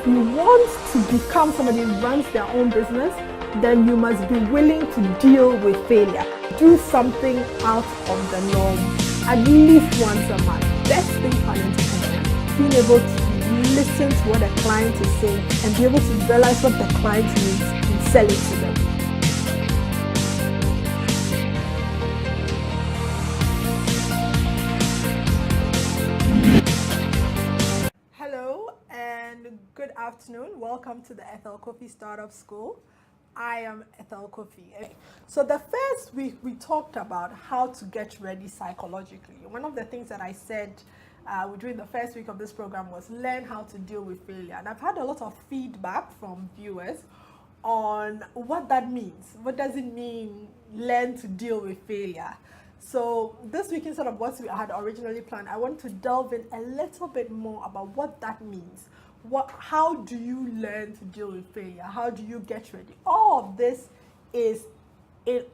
if you want to become somebody who runs their own business, then you must be willing to deal with failure. Do something out of the norm at least once a month. Best thing for an entrepreneur, being able to listen to what a client is saying and be able to realize what the client needs and sell it to them. Hello and good afternoon. Welcome to the Ethel Kofi Startup School. I am Ethel Kofi. So the first week we talked about how to get ready psychologically. One of the things that I said during the first week of this program was learn how to deal with failure. And I've had a lot of feedback from viewers on what that means. What does it mean, learn to deal with failure? So this week, instead of what we had originally planned, I want to delve in a little bit more about what that means. How do you learn to deal with failure? How do you get ready? All of this is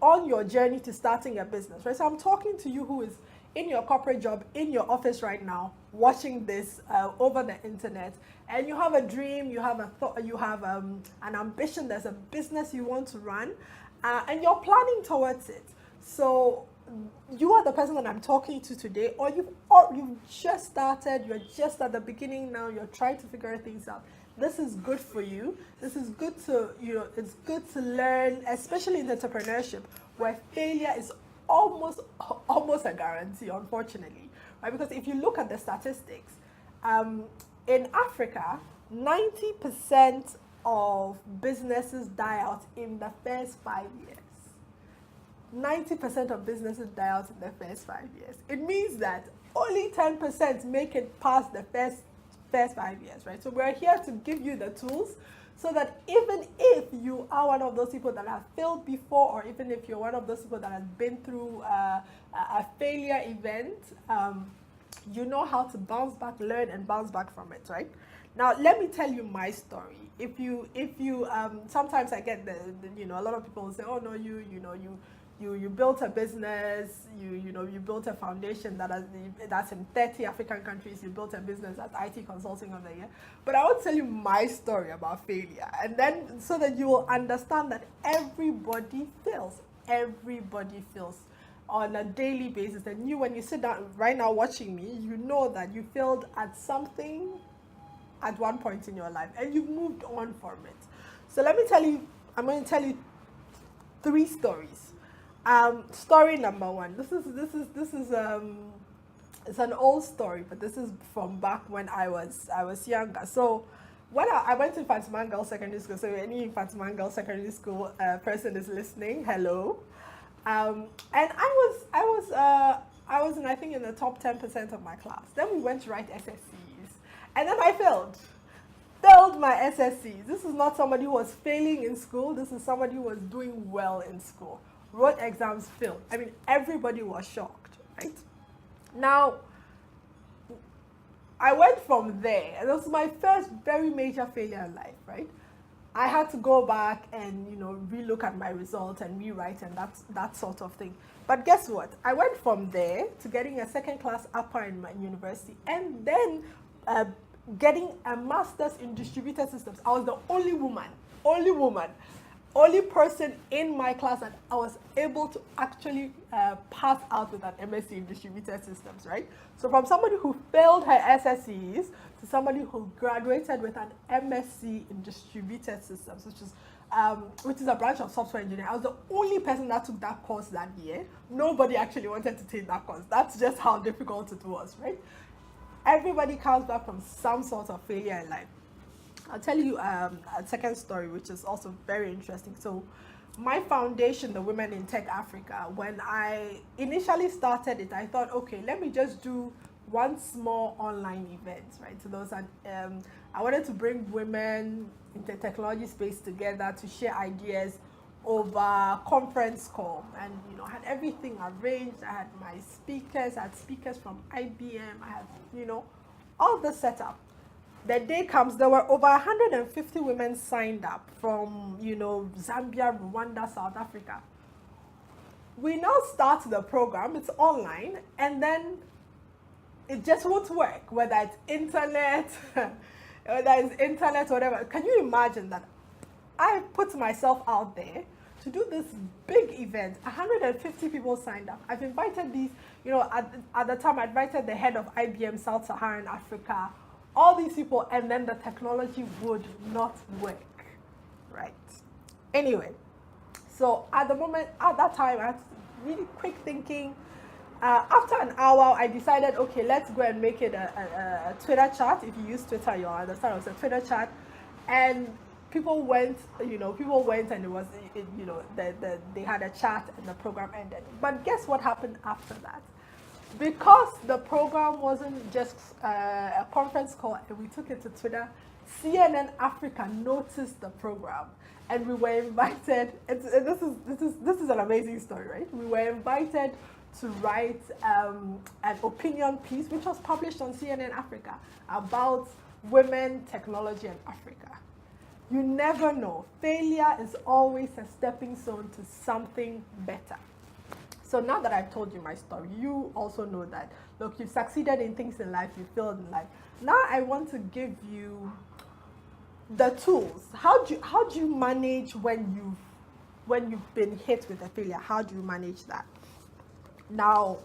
on your journey to starting a business, right? So I'm talking to you who is in your corporate job, in your office right now, watching this over the internet, and you have a dream, you have a thought, you have an ambition, there's a business you want to run, and you're planning towards it. So you are the person that I'm talking to today, or you've just started, you're just at the beginning now, you're trying to figure things out. This is good for you. This is good to, it's good to learn, especially in entrepreneurship, where failure is almost a guarantee, unfortunately, right? Because if you look at the statistics, in Africa, 90% of businesses die out in the first 5 years. 90% of businesses die out in the first 5 years. It means that only 10% make it past the first 5 years, right? So we're here to give you the tools so that even if you are one of those people that have failed before, or even if you're one of those people that has been through a failure event, you know how to bounce back, learn, and bounce back from it, right? Now, let me tell you my story. If you sometimes I get a lot of people will say, oh no, you built a business, you built a foundation that's in 30 African countries, you built a business that's IT consulting of the year. But I want to tell you my story about failure, and then so that you will understand that everybody fails. Everybody fails on a daily basis. And when you sit down right now watching me, you know that you failed at something at one point in your life and you've moved on from it. So let me tell you, I'm going to tell you 3 stories. Story number 1. This is it's an old story, but this is from back when I was younger. So when I went to Infantiman Girls Secondary School, so any Infantiman Girls Secondary School person is listening, hello. And I was in, I think, in the top 10% of my class. Then we went to write SSCs, and then I failed my SSCs. This is not somebody who was failing in school. This is somebody who was doing well in school. Wrote exams, failed. I mean, everybody was shocked, right? Now, I went from there, and this was my first very major failure in life, right? I had to go back and, relook at my results and rewrite and that sort of thing. But guess what? I went from there to getting a second class upper in my university, and then getting a master's in distributed systems. I was the only person in my class that I was able to actually pass out with an MSc in distributed systems, right? So from somebody who failed her SSCs to somebody who graduated with an MSc in distributed systems, which is a branch of software engineering. I was the only person that took that course that year. Nobody actually wanted to take that course. That's just how difficult it was, right? Everybody comes back from some sort of failure in life. I'll tell you a second story, which is also very interesting. So my foundation, the Women in Tech Africa, when I initially started it, I thought, okay, let me just do one small online event, right? So those I wanted to bring women in the technology space together to share ideas over conference call, and I had everything arranged. I had my speakers, I had speakers from IBM, I had all the setup. The day comes, there were over 150 women signed up from Zambia, Rwanda, South Africa. We now start the program, it's online, and then it just won't work, whether it's internet, whether it's internet, whatever. Can you imagine that I put myself out there to do this big event? 150 people signed up. I've invited these, at the time I invited the head of IBM South Saharan Africa, all these people, and then the technology would not work, right? Anyway, so at that time, I had really quick thinking. After an hour, I decided, okay, let's go and make it a Twitter chat. If you use Twitter, you'll understand it was a Twitter chat. And people went, and it was, they had a chat and the program ended. But guess what happened after that? Because the program wasn't just a conference call and we took it to Twitter, CNN Africa noticed the program and we were invited. This is an amazing story, right? We were invited to write an opinion piece which was published on CNN Africa about women, technology, and Africa. You never know. Failure is always a stepping stone to something better. So now that I've told you my story, you also know that, look, you've succeeded in things in life, you failed in life. Now I want to give you the tools. How do you manage when you've been hit with a failure? How do you manage that? Now,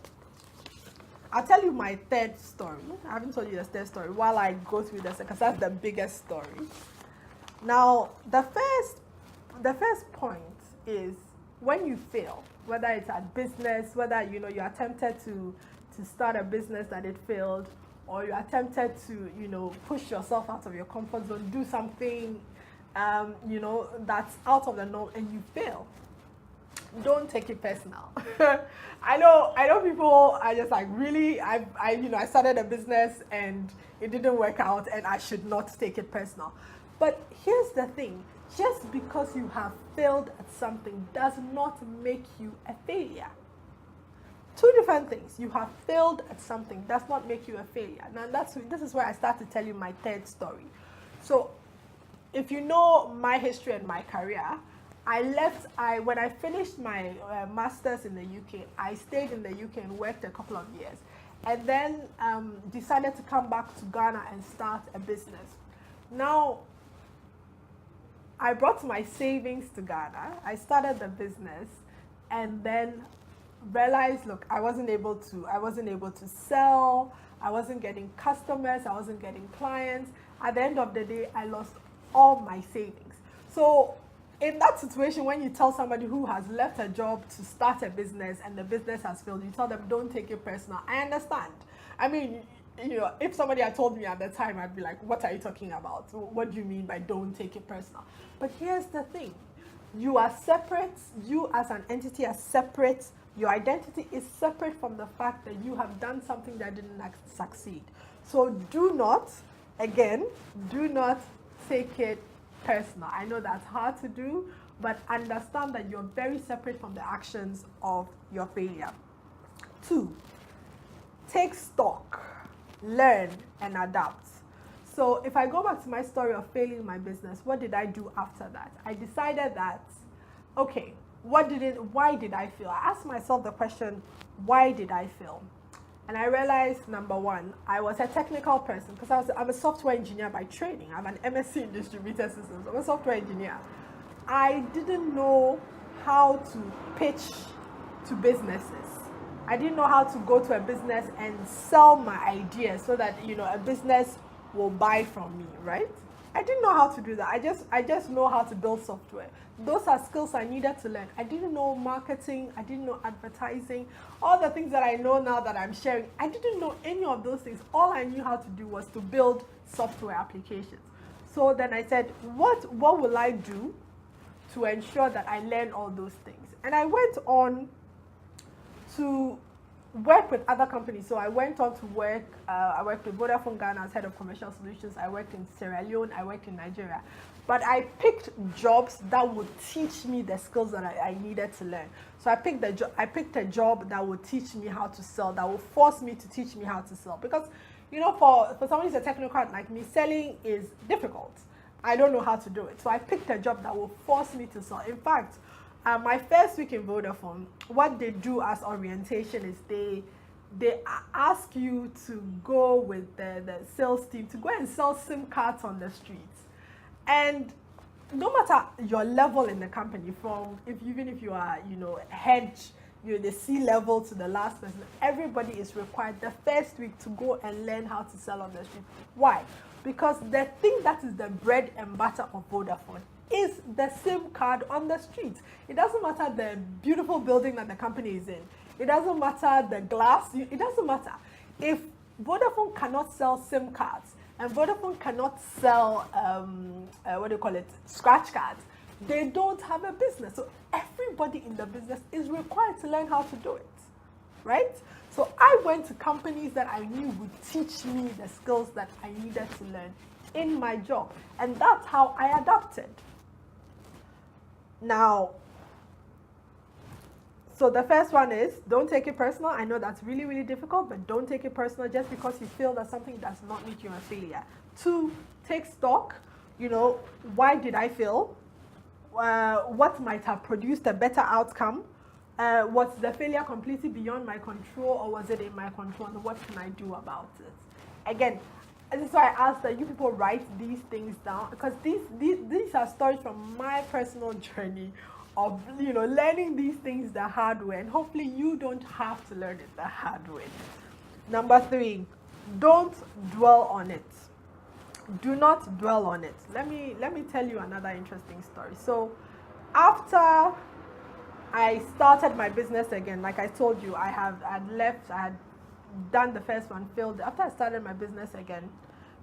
I'll tell you my third story. I haven't told you the third story while I go through this because that's the biggest story. Now, the first point is when you fail, whether it's at business, whether you attempted to start a business that it failed, or you attempted to push yourself out of your comfort zone, do something that's out of the norm, and you fail. Don't take it personal. I know people are just like, really, I started a business and it didn't work out and I should not take it personal. But here's the thing, just because you have failed at something does not make you a failure. Two different things. You have failed at something does not make you a failure. Now this is where I start to tell you my third story. So if you know my history and my career, when I finished my master's in the UK, I stayed in the UK and worked a couple of years, and then decided to come back to Ghana and start a business. Now, I brought my savings to Ghana, I started the business, and then realized, look, I wasn't able to sell, I wasn't getting customers, I wasn't getting clients. At the end of the day, I lost all my savings. So in that situation, when you tell somebody who has left a job to start a business and the business has failed, you tell them, don't take it personal. I understand. I mean, if somebody had told me at the time, I'd be like, what are you talking about? What do you mean by don't take it personal? But here's the thing. You are separate. You as an entity are separate. Your identity is separate from the fact that you have done something that didn't succeed. So do not take it personal. I know that's hard to do, but understand that you're very separate from the actions of your failure. 2, take stock, learn, and adapt. So if I go back to my story of failing in my business, what did I do after that? I decided that, okay, why did I fail? I asked myself the question, why did I fail? And I realized, number one, I was a technical person because I'm a software engineer by training. I'm an MSc in distributed systems. I'm a software engineer. I didn't know how to pitch to businesses. I didn't know how to go to a business and sell my ideas so that a business will buy from me, right? I didn't know how to do that. I just know how to build software. Those are skills I needed to learn. I didn't know marketing. I didn't know advertising. All the things that I know now that I'm sharing, I didn't know any of those things. All I knew how to do was to build software applications. So then I said, what will I do to ensure that I learn all those things? And I went on to work with other companies. So I went on to work, I worked with Vodafone Ghana as head of commercial solutions. I worked in Sierra Leone, I worked in Nigeria. But I picked jobs that would teach me the skills that I needed to learn. So I picked a job that would teach me how to sell, that would force me to teach me how to sell. Because, for somebody who's a technical like me, selling is difficult. I don't know how to do it. So I picked a job that will force me to sell. In fact, my first week in Vodafone, what they do as orientation is they ask you to go with the sales team to go and sell SIM cards on the streets. And no matter your level in the company, from even if you are, head, you're the C level to the last person, everybody is required the first week to go and learn how to sell on the street. Why? Because the thing that is the bread and butter of Vodafone is the SIM card on the street. It doesn't matter the beautiful building that the company is in. It doesn't matter the glass. It doesn't matter. If Vodafone cannot sell SIM cards and Vodafone cannot sell, scratch cards, they don't have a business. So everybody in the business is required to learn how to do it, right? So I went to companies that I knew would teach me the skills that I needed to learn in my job. And that's how I adapted. Now, so the first one is, don't take it personal. I know that's really, really difficult, but don't take it personal just because you feel that something does not meet your failure. 2, take stock. Why did I fail? What might have produced a better outcome? Was the failure completely beyond my control, or was it in my control? And what can I do about it? Again, this is why I ask that you people write these things down, because these are stories from my personal journey of learning these things the hard way, and hopefully you don't have to learn it the hard way. Number 3, don't dwell on it. Do not dwell on it. Let me tell you another interesting story. So after I started my business again, like I told you, I had done the first one, failed. After I started my business again,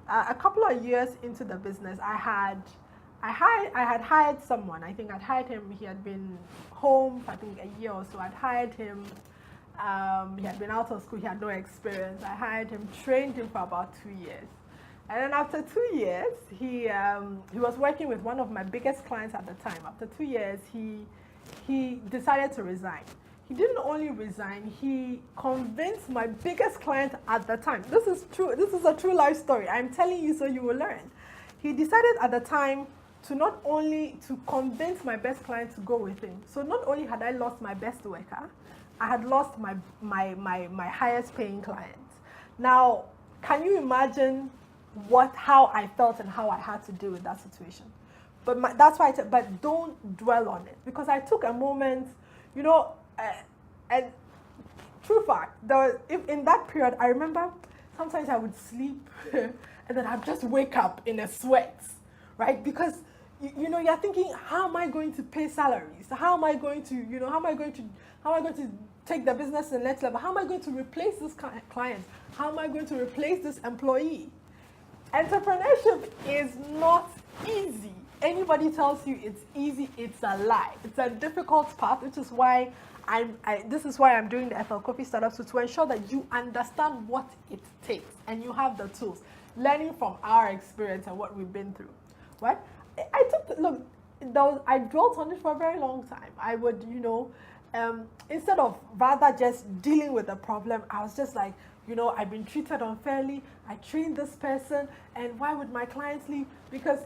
a couple of years into the business, I had hired someone. I think I'd hired him. He had been home for, I think, a year or so. I'd hired him. He had been out of school. He had no experience. I hired him, trained him for about 2 years. And then after 2 years, he was working with one of my biggest clients at the time. After 2 years, he decided to resign. He didn't only resign, he convinced my biggest client at the time. This is true. This is a true life story. I'm telling you so you will learn. He decided at the time to not only to convince my best client to go with him. So not only had I lost my best worker, I had lost my highest paying client. Now, can you imagine how I felt and how I had to deal with that situation? But that's why I said, but don't dwell on it, because I took a moment, and true fact, if in that period, I remember sometimes I would sleep and then I'd just wake up in a sweat, right? Because you're thinking, how am I going to pay salaries? How am I going to, how am I going to take the business to the next level? How am I going to replace this client? How am I going to replace this employee? Entrepreneurship is not easy. Anybody tells you it's easy, it's a lie. It's a difficult path, which is why this is why I'm doing the FL Coffee Startup, so to ensure that you understand what it takes and you have the tools, learning from our experience and what we've been through, right? I dwelt on it for a very long time. I would, instead of rather just dealing with the problem, I was just like, I've been treated unfairly. I trained this person, and why would my clients leave? Because,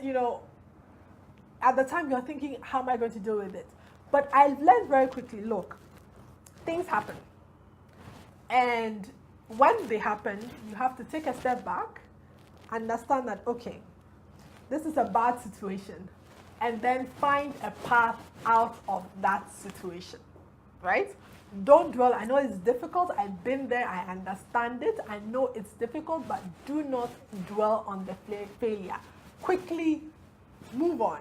at the time you're thinking, how am I going to deal with it? But I learned very quickly, look, things happen. And when they happen, you have to take a step back, understand that, okay, this is a bad situation, and then find a path out of that situation, right? Don't dwell. I know it's difficult. I've been there. I understand it. I know it's difficult, but do not dwell on the failure. Quickly move on.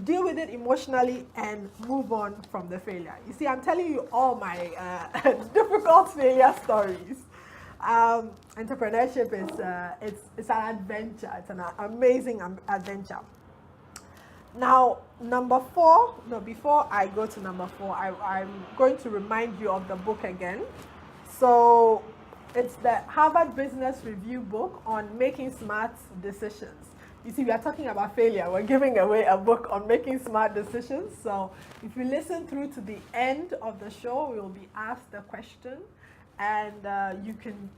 Deal with it emotionally and move on from the failure. You see, I'm telling you all my difficult failure stories. Entrepreneurship is it's an adventure. It's an amazing adventure. Now, before I go to number 4, I'm going to remind you of the book again. So it's the Harvard Business Review book on making smart decisions. You see, we are talking about failure. We're giving away a book on making smart decisions. So if you listen through to the end of the show, we will be asked the question. And you can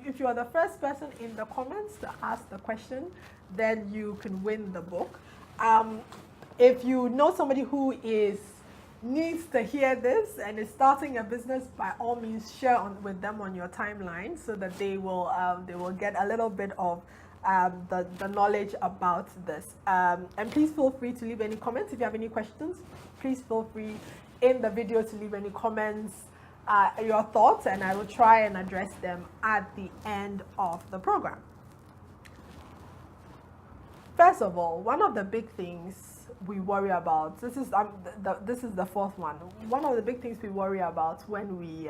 if you are the first person in the comments to ask the question, then you can win the book. If you know somebody who is needs to hear this and is starting a business, by all means share with them on your timeline so that they will get a little bit of the knowledge about this. And please feel free to leave any comments. If you have any questions, please feel free in the video to leave any comments, your thoughts, and I will try and address them at the end of the program. First of all, one of the big things we worry about, this is the fourth one. One of the big things we worry about when we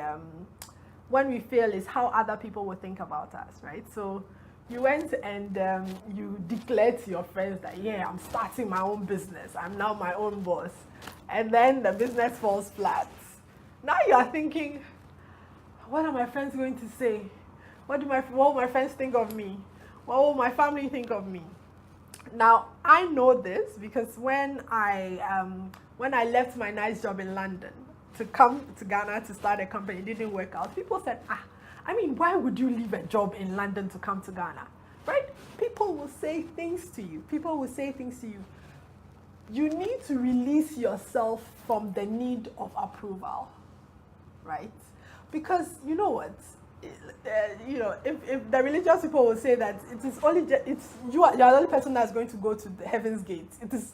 fail is how other people will think about us, right? So you went and you declared to your friends that, yeah, I'm starting my own business. I'm now my own boss. And then the business falls flat. Now you are thinking, what are my friends going to say? What will my friends think of me? What will my family think of me? Now, I know this because when I left my nice job in London to come to Ghana to start a company, it didn't work out. People said, why would you leave a job in London to come to Ghana? Right? People will say things to you. You need to release yourself from the need of approval, right? Because you know what? If the religious people will say that it is only you are the only person that's going to go to the heaven's gate. It is,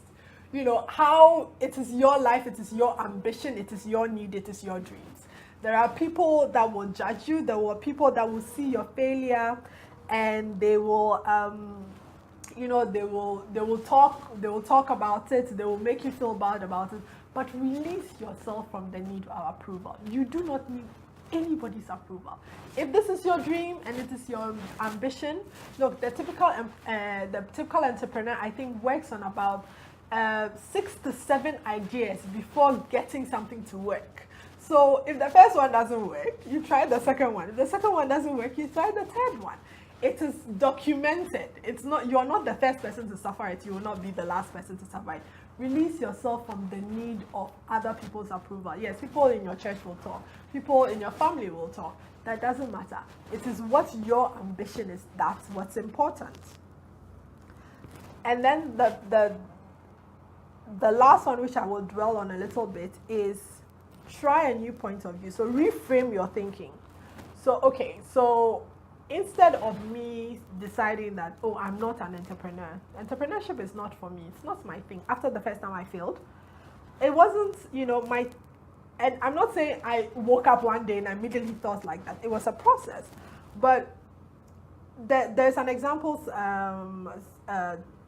how it is your life, it is your ambition, it is your need, it is your dreams. There are people that will judge you. There are people that will see your failure, and they will they will talk about it. They will make you feel bad about it. But release yourself from the need of approval. You do not need anybody's approval. If this is your dream and it is your ambition, look, the typical entrepreneur, I think, works on about 6 to 7 ideas before getting something to work. So if the first one doesn't work, you try the second one. If the second one doesn't work, you try the third one. It is documented. You're not the first person to suffer it. You will not be the last person to suffer it. Release yourself from the need of other people's approval. Yes, people in your church will talk. People in your family will talk. That doesn't matter. It is what your ambition is. That's what's important. And then the last one, which I will dwell on a little bit, is try a new point of view. So reframe your thinking. So instead of me deciding that, oh, I'm not an entrepreneur, entrepreneurship is not for me, it's not my thing. After the first time I failed, it wasn't, and I'm not saying I woke up one day and I immediately thought like that. It was a process. But there's an example,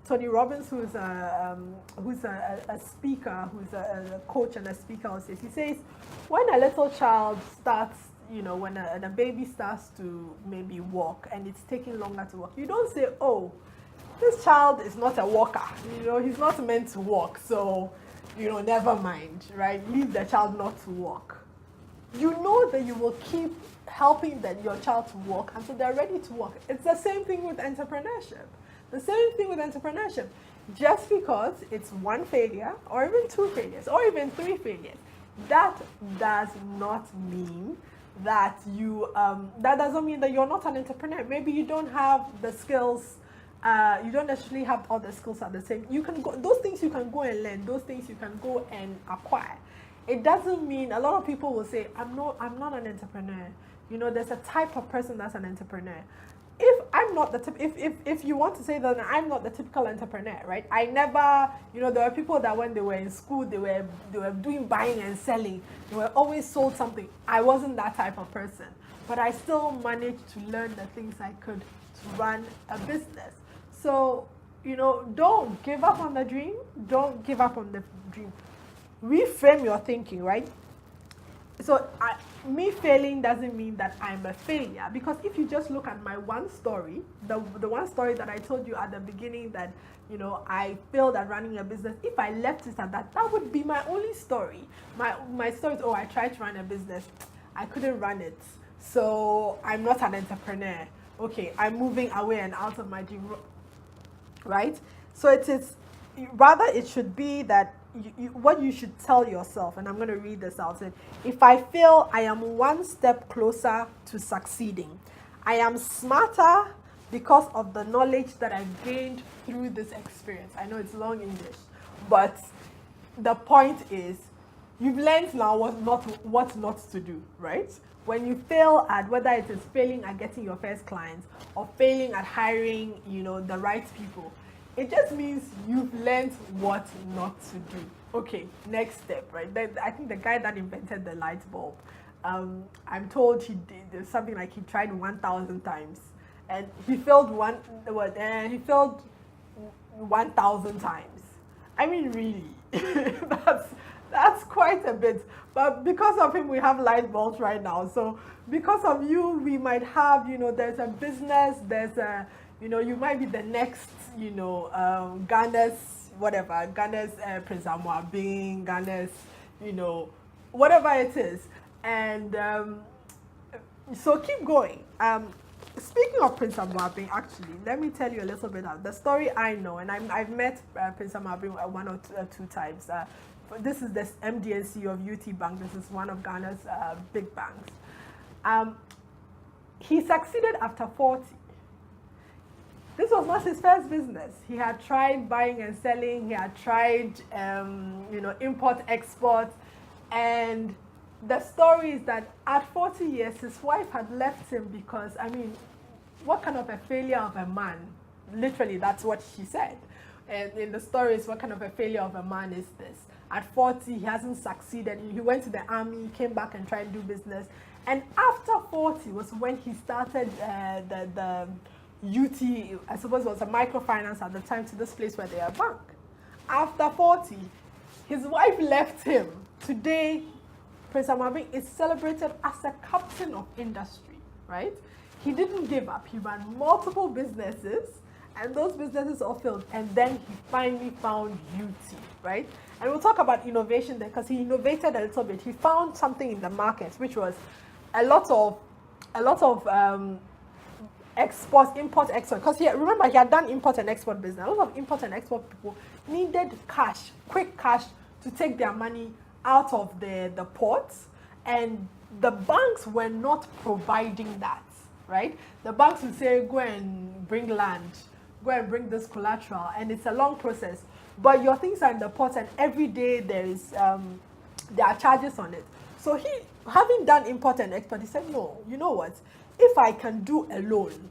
Tony Robbins, who's a speaker, who's a coach and a speaker, he says, when a little child starts, when a baby starts to maybe walk and it's taking longer to walk, you don't say, oh, this child is not a walker, he's not meant to walk, so, never mind, right? Leave the child not to walk. You know that you will keep helping your child to walk until they're ready to walk. It's the same thing with entrepreneurship. Just because it's one failure, or even 2 failures, or even 3 failures, that does not mean that that doesn't mean that you're not an entrepreneur. Maybe you don't have the skills, you don't necessarily have all the skills at the same. You can go, those things you can go and learn, those things you can go and acquire. It doesn't mean, a lot of people will say, I'm not an entrepreneur. There's a type of person that's an entrepreneur. If I'm not the if you want to say that I'm not the typical entrepreneur, right? I never, there were people that when they were in school, they were doing buying and selling. They were always sold something. I wasn't that type of person, but I still managed to learn the things I could to run a business. So, don't give up on the dream. Don't give up on the dream. Reframe your thinking, right? So me failing doesn't mean that I'm a failure, because if you just look at my one story, the one story that I told you at the beginning, that I failed at running a business, if I left it at that, that would be my only story. My story is, oh, I tried to run a business, I couldn't run it, so I'm not an entrepreneur. Okay, I'm moving away and out of my dream, right? So it should be that what you should tell yourself, and I'm going to read this out. If I fail, I am one step closer to succeeding. I am smarter because of the knowledge that I've gained through this experience. I know it's long English, but the point is, you've learned now what not to do, right? When you fail at whether it is failing at getting your first clients or failing at hiring, the right people, it just means you've learned what not to do. Okay, next step, right? I think the guy that invented the light bulb, I'm told he did something like he tried 1,000 times, and he failed 1,000 times. I mean, really, that's quite a bit. But because of him, we have light bulbs right now. So because of you, we might have, there's a business, there's a, you might be the next, Ghana's, whatever, Ghana's Prince Amwabing, Ghana's, whatever it is. And so keep going. Speaking of Prince Amwabing, actually, let me tell you a little bit of the story I know. And I've met Prince Amwabing one or two times. This is the MD and CEO of UT Bank. This is one of Ghana's big banks. He succeeded after 40. This was not his first business. He had tried buying and selling. He had tried, import, export. And the story is that at 40 years, his wife had left him because, what kind of a failure of a man? Literally, that's what she said. And in the story is, what kind of a failure of a man is this? At 40, he hasn't succeeded. He went to the army, came back and tried to do business. And after 40 was when he started the UT, I suppose it was a microfinance at the time, to this place where they are a bank. After 40, his wife left him. Today, Prince Amwabing is celebrated as a captain of industry, right? He didn't give up. He ran multiple businesses, and those businesses all failed. And then he finally found UT, right? And we'll talk about innovation there, because he innovated a little bit. He found something in the market, which was a lot of export, import, export. Because remember, he had done import and export business. A lot of import and export people needed cash, quick cash, to take their money out of the ports, and the banks were not providing that, right? The banks would say, go and bring land, go and bring this collateral, and it's a long process. But your things are in the port, and every day there are charges on it. So he, having done import and export, he said, no, you know what? If I can do a loan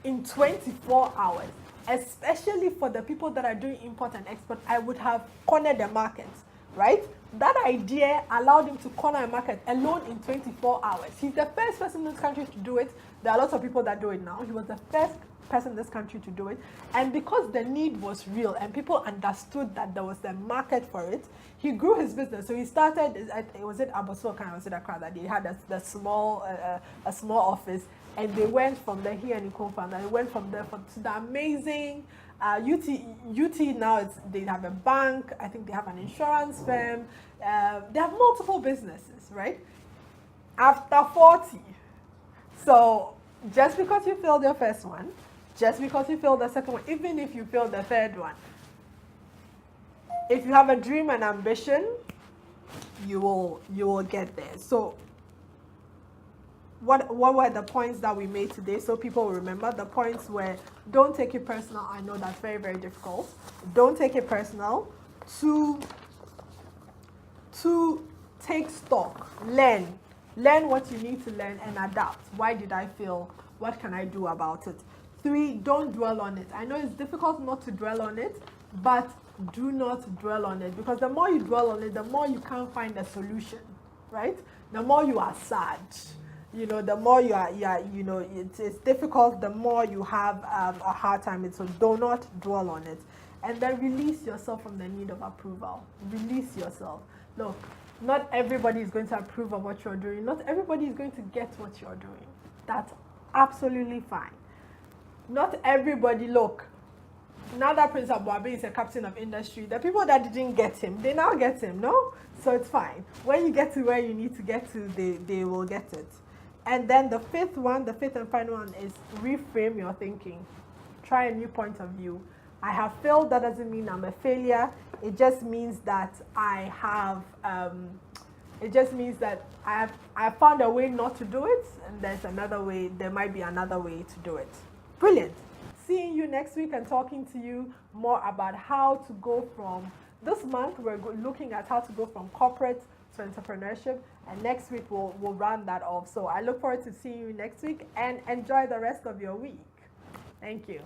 in 24 hours, especially for the people that are doing import and export, I would have cornered the market, right? That idea allowed him to corner a market alone in 24 hours. He's the first person in this country to do it. There are lots of people that do it now. He was the first person in this country to do it. And because the need was real and people understood that there was a market for it, he grew his business. So he started, was it Abosokan, was it Accra, that he had a small office, and they went from there, he and he co-founded, and they went from there to the amazing UT now, they have a bank, I think they have an insurance firm, they have multiple businesses, right? After 40. So just because you failed your first one, just because you failed the second one, even if you failed the third one, if you have a dream and ambition, you will get there. So what were the points that we made today, so people will remember? The points were: don't take it personal. I know that's very, very difficult. Don't take it personal. To take stock, learn what you need to learn and adapt. Why did I fail? What can I do about it? 3, don't dwell on it. I know it's difficult not to dwell on it, but do not dwell on it, because the more you dwell on it, the more you can't find a solution, right? The more you are sad. The more you are, it's difficult, the more you have a hard time. So do not dwell on it. And then release yourself from the need of approval. Release yourself. Look, not everybody is going to approve of what you're doing. Not everybody is going to get what you're doing. That's absolutely fine. Not everybody, look, now that Prince Amwabing is a captain of industry, the people that didn't get him, they now get him, no? So it's fine. When you get to where you need to get to, they will get it. And then the fifth and final one is reframe your thinking. Try a new point of view. I have failed, that doesn't mean I'm a failure. It just means that I have, I found a way not to do it, and there's another way, there might be another way to do it. Brilliant. Seeing you next week and talking to you more about how to go from, this month we're looking at how to go from corporate to entrepreneurship. And next week we'll round that off. So I look forward to seeing you next week and enjoy the rest of your week. Thank you.